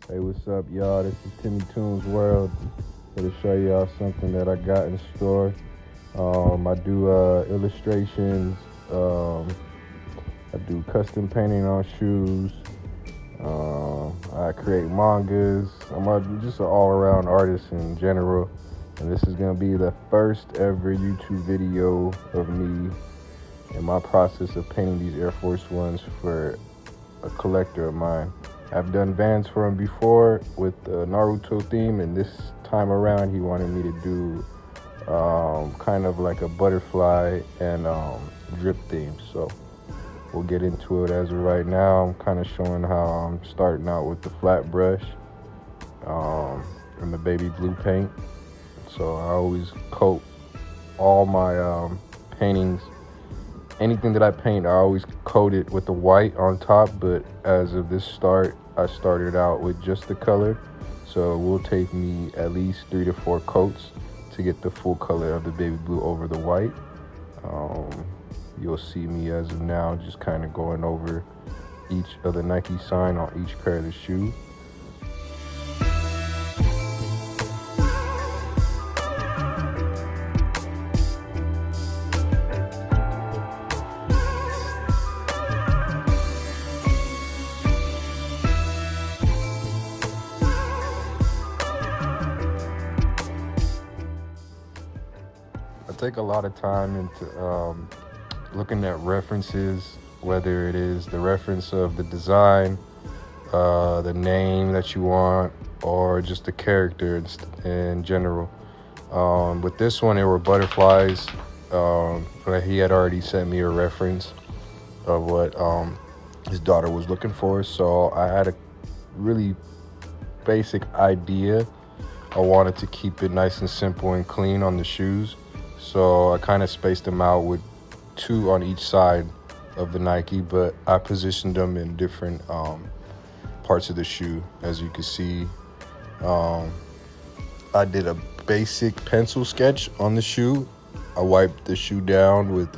Hey, what's up, y'all? This is Timmy Toons World. Here to show y'all something that I got in store. I do illustrations. I do custom painting on shoes. I create mangas. Just an all-around artist in general. And this is gonna be the first ever YouTube video of me in my process of painting these Air Force Ones for a collector of mine. I've done Vans for him before with the Naruto theme, and this time around he wanted me to do kind of like a butterfly and drip theme. So we'll get into it. As of right now, I'm kind of showing how I'm starting out with the flat brush and the baby blue paint. So I always coat all my paintings. Anything that I paint, I always coat it with the white on top, but as of this start, I started out with just the color. So it will take me at least 3 to 4 coats to get the full color of the baby blue over the white. Um, you'll see me as of now just kind of going over each of the Nike sign on each pair of the shoe. I take a lot of time into looking at references, whether it is the reference of the design, the name that you want, or just the character in general. With this one, it were butterflies, but he had already sent me a reference of what his daughter was looking for, so I had a really basic idea. I wanted to keep it nice and simple and clean on the shoes, so I kind of spaced them out with 2 on each side of the Nike, but I positioned them in different parts of the shoe. As you can see, um, I did a basic pencil sketch on the shoe. I wiped the shoe down with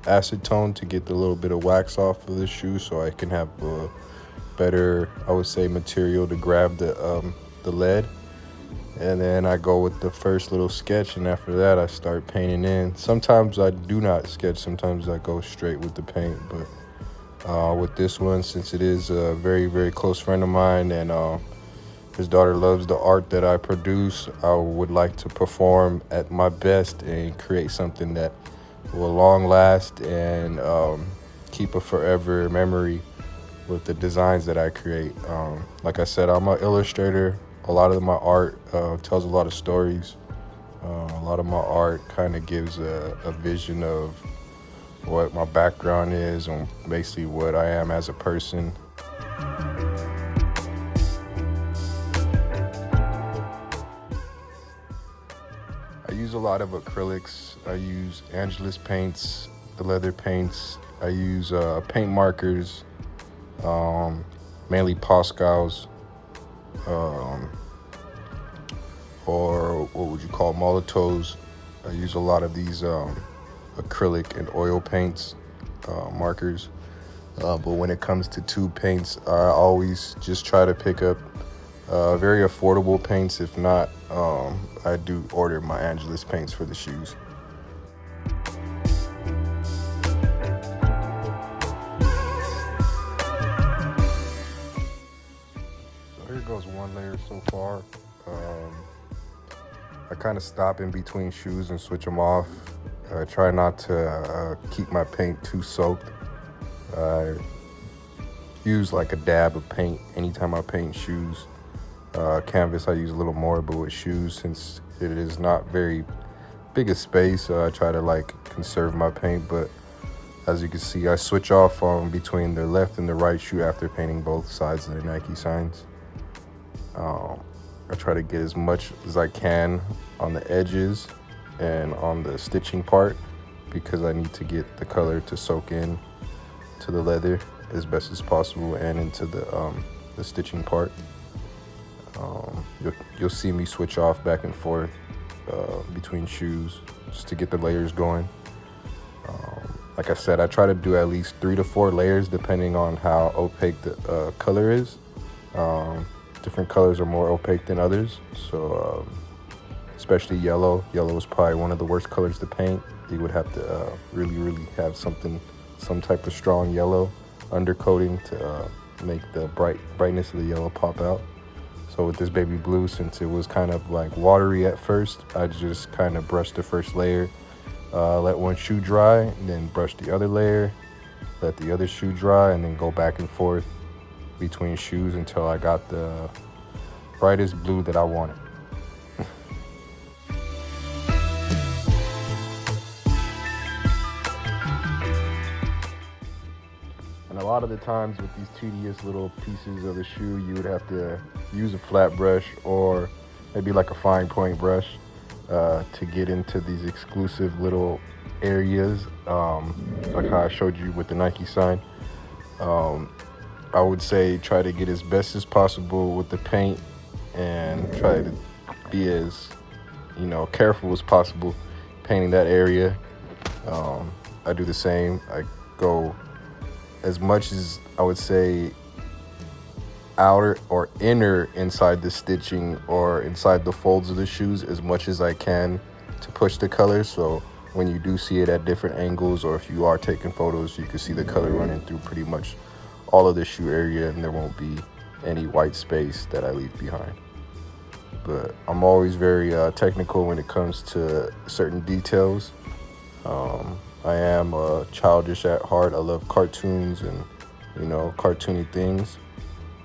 acetone to get the little bit of wax off of the shoe, so I can have a better, I would say, material to grab the lead. And then I go with the first little sketch, and after that I start painting in. Sometimes I do not sketch, sometimes I go straight with the paint, but with this one, since it is a very, very close friend of mine, and his daughter loves the art that I produce, I would like to perform at my best and create something that will long last and keep a forever memory with the designs that I create. Like I said, I'm an illustrator. A lot of my art tells a lot of stories. A lot of my art kind of gives a vision of what my background is and basically what I am as a person. I use a lot of acrylics. I use Angelus paints, the leather paints. I use paint markers, um, mainly Pascal's, um, or what would you call Molotovs. I use a lot of these acrylic and oil paints, markers. But when it comes to tube paints, I always just try to pick up very affordable paints. If not, I do order my Angelus paints for the shoes. So here goes one layer so far. Um, I kind of stop in between shoes and switch them off. I try not to keep my paint too soaked. I use like a dab of paint anytime I paint shoes. Canvas I use a little more, but with shoes, since it is not very big a space, I try to like conserve my paint. But as you can see, I switch off between the left and the right shoe after painting both sides of the Nike signs. Um, I try to get as much as I can on the edges and on the stitching part, because I need to get the color to soak in to the leather as best as possible and into the stitching part. You'll see me switch off back and forth between shoes just to get the layers going. Like I said, I try to do at least 3 to 4 layers depending on how opaque the color is. different colors are more opaque than others. So especially yellow. Yellow is probably one of the worst colors to paint. You would have to really have some type of strong yellow undercoating to make the brightness of the yellow pop out. So with this baby blue, since it was kind of like watery at first, I just kind of brushed the first layer, let one shoe dry, and then brush the other layer, let the other shoe dry, and then go back and forth between shoes until I got the brightest blue that I wanted. And a lot of the times with these tedious little pieces of the shoe, you would have to use a flat brush or maybe like a fine point brush to get into these exclusive little areas, like how I showed you with the Nike sign. I would say try to get as best as possible with the paint and try to be as, careful as possible painting that area. I do the same. I go as much as I would say outer or inner inside the stitching or inside the folds of the shoes as much as I can to push the color. So when you do see it at different angles, or if you are taking photos, you can see the color running through pretty much all of the shoe area, and there won't be any white space that I leave behind. But I'm always very technical when it comes to certain details. I am childish at heart. I love cartoons and, cartoony things.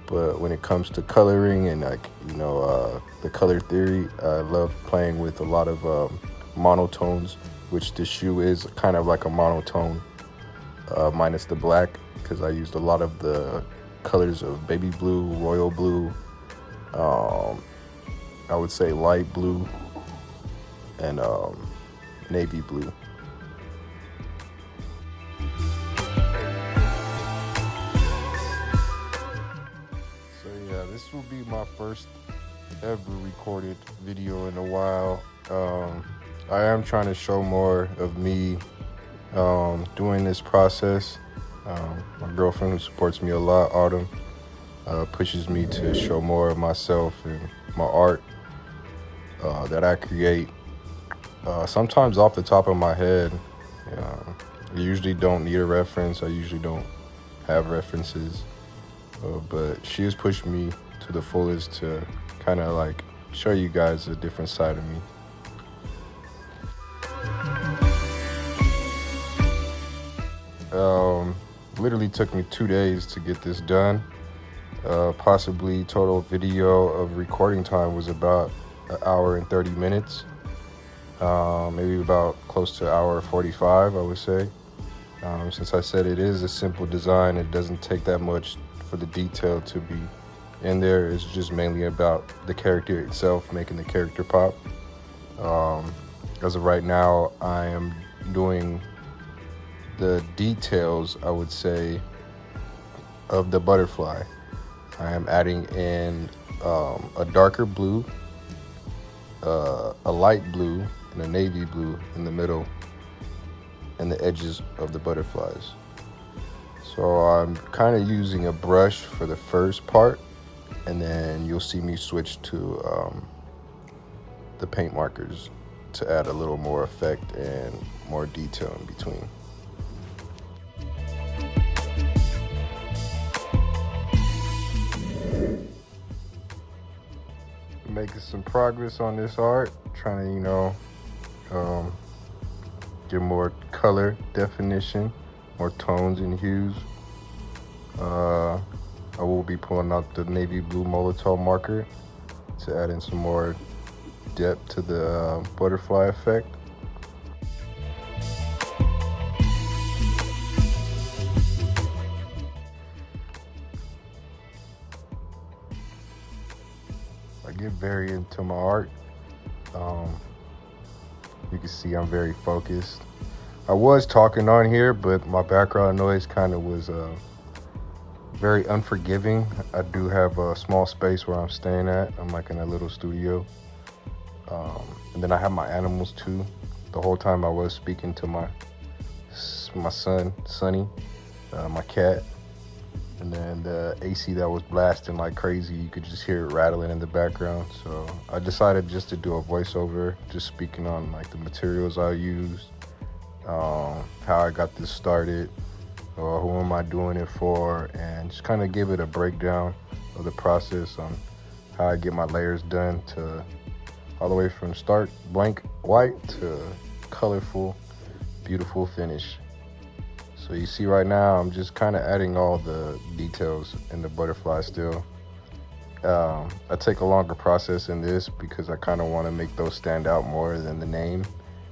But when it comes to coloring and the color theory, I love playing with a lot of monotones, which this shoe is kind of like a monotone, minus the black, because I used a lot of the colors of baby blue, royal blue, I would say light blue, and navy blue. So yeah, this will be my first ever recorded video in a while. I am trying to show more of me doing this process. My girlfriend, who supports me a lot, Autumn, pushes me to show more of myself and my art that I create. Sometimes off the top of my head. I usually don't need a reference. I usually don't have references. But she has pushed me to the fullest to kind of like show you guys a different side of me. Literally took me 2 days to get this done. Possibly total video of recording time was about 1 hour and 30 minutes. Maybe about close to 1 hour 45, I would say. Since I said it is a simple design, it doesn't take that much for the detail to be in there. It's just mainly about the character itself, making the character pop. As of right now, I am doing the details, I would say, of the butterfly. I am adding in a darker blue, a light blue, and a navy blue in the middle and the edges of the butterflies. So I'm kind of using a brush for the first part, and then you'll see me switch to the paint markers to add a little more effect and more detail in between. Making some progress on this art, trying to, get more color definition, more tones and hues. I will be pulling out the navy blue Molotow marker to add in some more depth to the butterfly effect. I get very into my art. You can see I'm very focused. I was talking on here, but my background noise kind of was very unforgiving. I do have a small space where I'm staying at. I'm like in a little studio. And then I have my animals too. The whole time I was speaking to my son, Sonny, my cat. and then the AC that was blasting like crazy, you could just hear it rattling in the background. So I decided just to do a voiceover, just speaking on like the materials I used, how I got this started, or who am I doing it for, and just kind of give it a breakdown of the process on how I get my layers done, to all the way from start blank white to colorful, beautiful finish. So you see right now, I'm just kind of adding all the details in the butterfly still. I take a longer process in this because I kind of want to make those stand out more than the name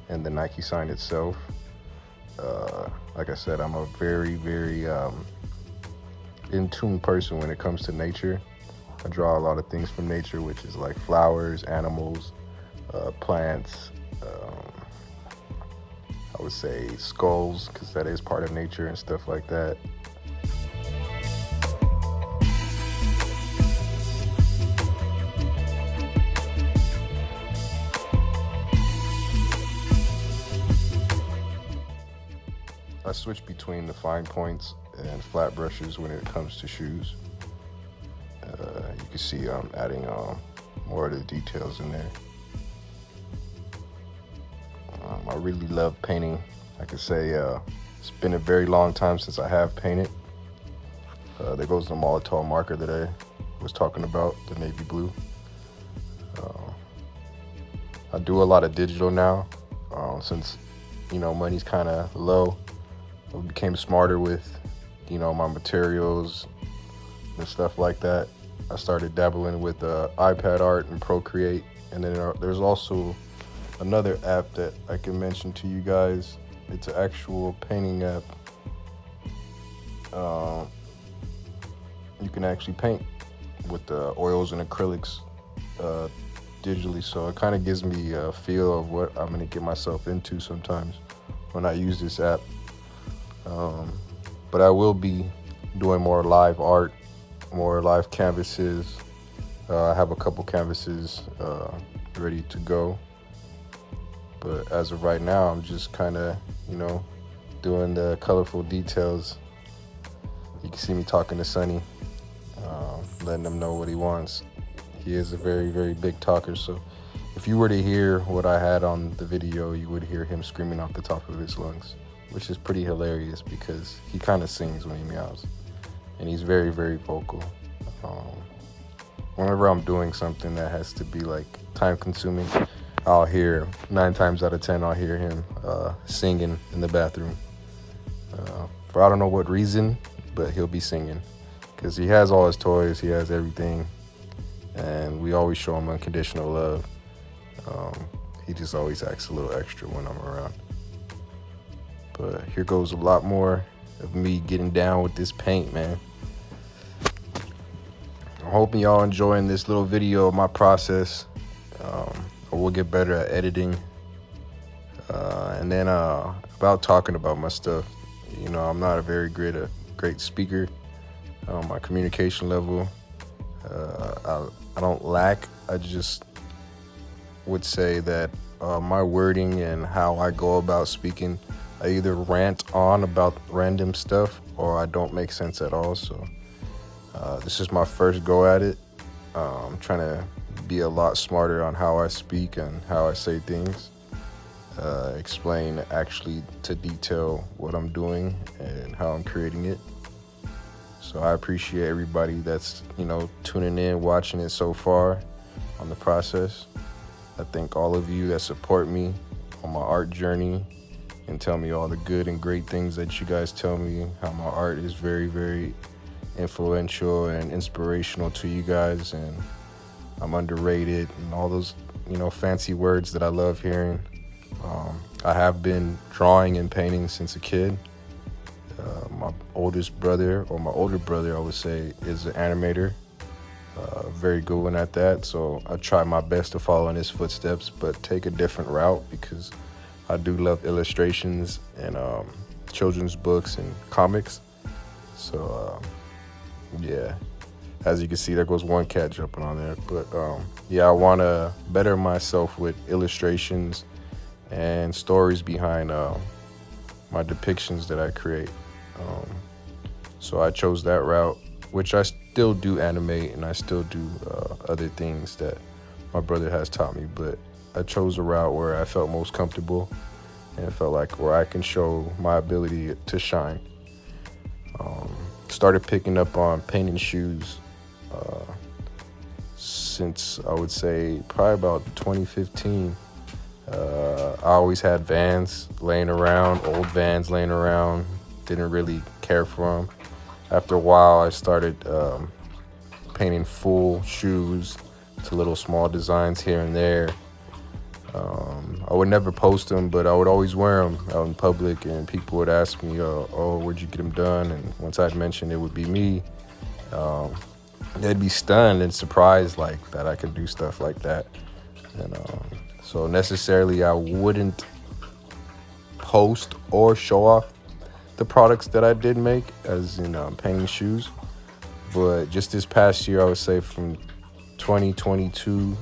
and the Nike sign itself. Like I said, I'm a very, very in tune person when it comes to nature. I draw a lot of things from nature, which is like flowers, animals, plants, I would say skulls, because that is part of nature and stuff like that. I switch between the fine points and flat brushes when it comes to shoes. You can see I'm adding more of the details in there. I really love painting. I could say it's been a very long time since I have painted. There goes the Molotow marker that I was talking about, the navy blue. I do a lot of digital now, since money's kind of low. I became smarter with my materials and stuff like that. I started dabbling with iPad art and Procreate, and then there's also another app that I can mention to you guys. It's an actual painting app. You can actually paint with the oils and acrylics digitally, so it kind of gives me a feel of what I'm gonna get myself into sometimes when I use this app. But I will be doing more live art, more live canvases. I have a couple canvases ready to go. But as of right now, I'm just kind of, doing the colorful details. You can see me talking to Sonny, letting him know what he wants. He is a very, very big talker. So if you were to hear what I had on the video, you would hear him screaming off the top of his lungs, which is pretty hilarious because he kind of sings when he meows. And he's very, very vocal. Whenever I'm doing something that has to be like time consuming, I'll hear 9 times out of 10, I'll hear him singing in the bathroom. For I don't know what reason, but he'll be singing because he has all his toys, he has everything, and we always show him unconditional love. He just always acts a little extra when I'm around. But here goes a lot more of me getting down with this paint, man. I'm hoping y'all enjoying this little video of my process. I will get better at editing. And then about talking about my stuff. I'm not a very great speaker. My communication level, I don't lack. I just would say that my wording and how I go about speaking, I either rant on about random stuff or I don't make sense at all. So this is my first go at it. I'm trying to be a lot smarter on how I speak and how I say things. Explain actually to detail what I'm doing and how I'm creating it. So I appreciate everybody that's, tuning in, watching it so far on the process. I thank all of you that support me on my art journey and tell me all the good and great things that you guys tell me, how my art is very, very influential and inspirational to you guys, and I'm underrated and all those, fancy words that I love hearing. I have been drawing and painting since a kid. My older brother, I would say, is an animator. Very good one at that. So I try my best to follow in his footsteps, but take a different route because I do love illustrations and children's books and comics. So yeah, as you can see, there goes one cat jumping on there. But yeah, I want to better myself with illustrations and stories behind my depictions that I create. So I chose that route, which I still do animate and I still do other things that my brother has taught me. But I chose a route where I felt most comfortable and it felt like where I can show my ability to shine. Started picking up on painting shoes since I would say probably about 2015. I always had Vans laying around, old Vans laying around, didn't really care for them. After a while, I started painting full shoes to little small designs here and there. I would never post them, but I would always wear them out in public, and people would ask me, "Oh, where'd you get them done?" And once I'd mention it would be me, they'd be stunned and surprised like that I could do stuff like that. And so necessarily, I wouldn't post or show off the products that I did make, as in painting shoes. But just this past year, I would say from 2022,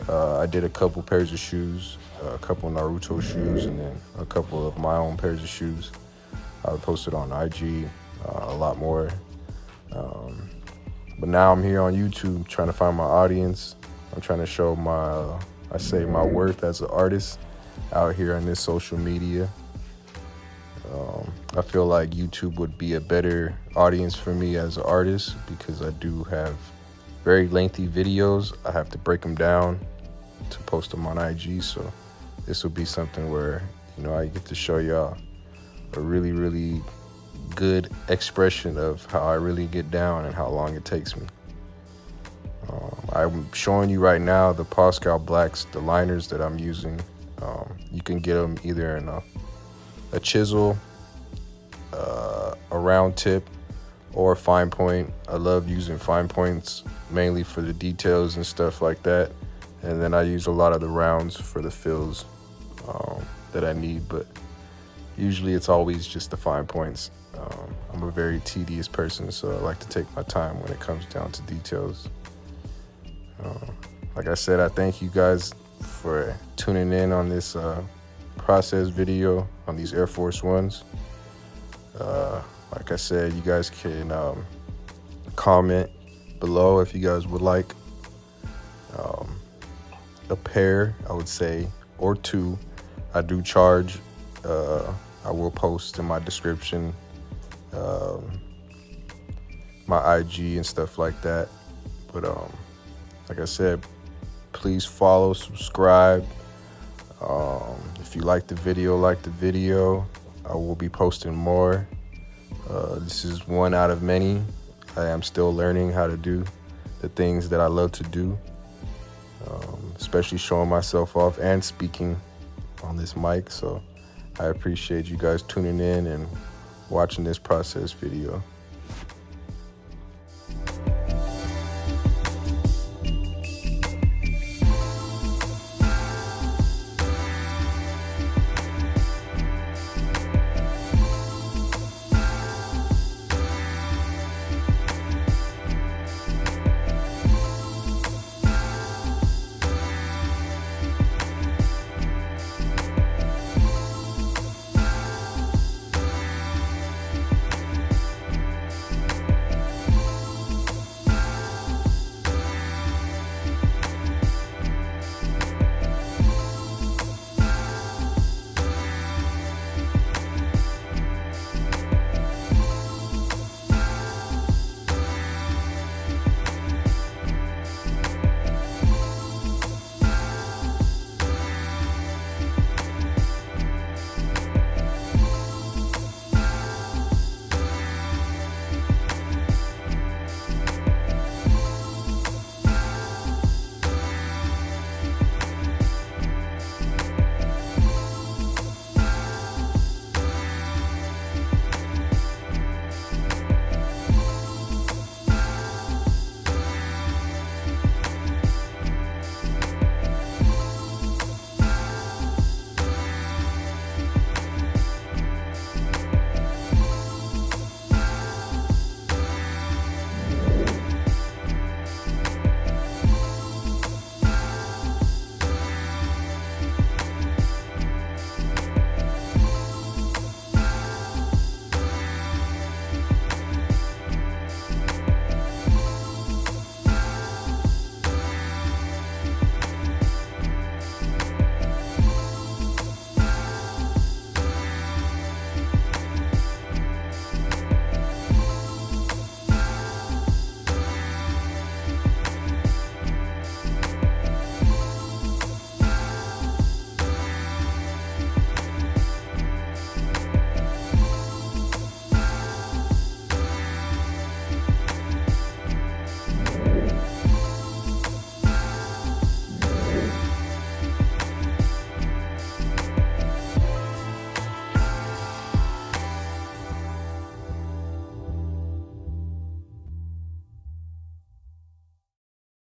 I did a couple pairs of shoes, a couple Naruto shoes, and then a couple of my own pairs of shoes. I would post it on IG a lot more. But now I'm here on YouTube trying to find my audience. I'm trying to show my worth as an artist out here on this social media. I feel like YouTube would be a better audience for me as an artist because I do have very lengthy videos. I have to break them down to post them on IG. So this will be something where, I get to show y'all a really, really good expression of how I really get down and how long it takes me. I'm showing you right now the Pascal Blacks, the liners that I'm using. You can get them either in a chisel, a round tip, or a fine point. I love using fine points mainly for the details and stuff like that. And then I use a lot of the rounds for the fills that I need, but usually it's always just the fine points. I'm a very tedious person, so I like to take my time when it comes down to details. Like I said, I thank you guys for tuning in on this process video on these Air Force Ones. Like I said, you guys can comment below if you guys would like a pair, I would say, or two. I do charge. I will post in my description my IG and stuff like that. But like I said, please follow, subscribe. If you like the video, I will be posting more. This is one out of many. I am still learning how to do the things that I love to do, especially showing myself off and speaking on this mic. So I appreciate you guys tuning in and watching this process video.